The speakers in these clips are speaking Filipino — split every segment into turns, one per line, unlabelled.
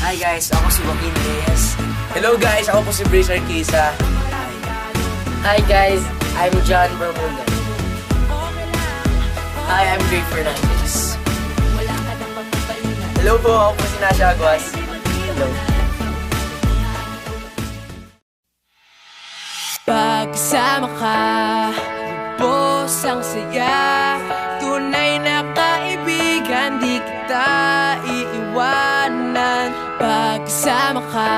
Hi guys, ako si Joaquin Reyes.
Hello guys, ako po si Brace Arquisa.
Hi guys, I'm John Bermuda.
Hi, I'm Greg Fernandez.
Hello po, ako po si Nasha Aguas. Hello.
Pagkasama ka, lubos ang saya. Tunay na kaibigan, di kita iiwanan. Pagkasama ka,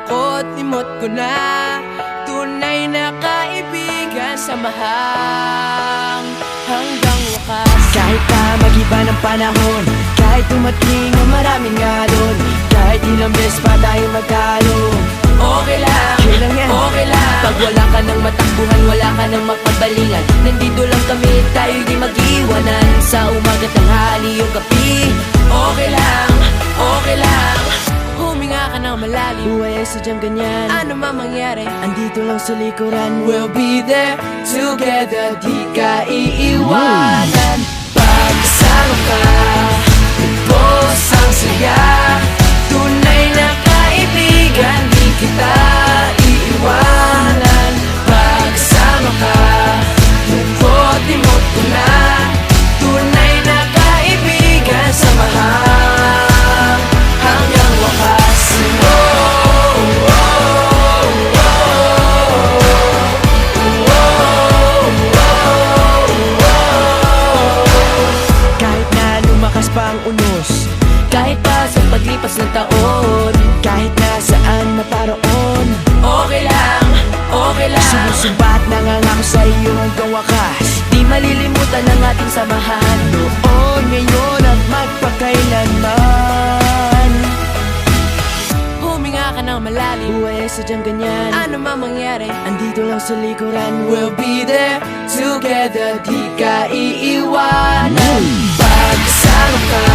lungkot limot ko na. Tunay na kaibigan, samahang hanggang wakas. Kahit pa mag-iba ng panahon, kahit tumating ang maraming alon, kahit ilang beses pa tayo magkalo, okay lang, okay lang. Pag wala ka ng matakbuhan, wala ka ng mapagbalingan, nandito lang kami, tayo di mag-iwanan. Sa umaga, tanghali o gabi, okay lang, okay lang. Huminga ka ng malalim, buhay ay sadyang ganyan. Ano man mangyari, andito lang sa likuran. We'll be there together, di ka iiwanan. Pagkasama ka, lubos ang saya. Tunay na kaibigan, di kita iiwanan. Pagkasama ka, lungkot limot ko na. Tunay na kaibigan, samahang hanggang wakas. Kahit na lumakas pa ang unos, kahit pa sa paglipas ng taon, kahit na saan maparoon, okay lang, okay lang. Sumusumbat nangangako sa iyo hanggang wakas. Di malilimutan ang ating samahan, noon, ngayon at magpakailanman. Huminga ka ng malalim, buhay ay sadyang ganyan. Ano man mangyari, andito lang sa likuran. We'll be there together, di ka iiwanan. Pagkasama ka,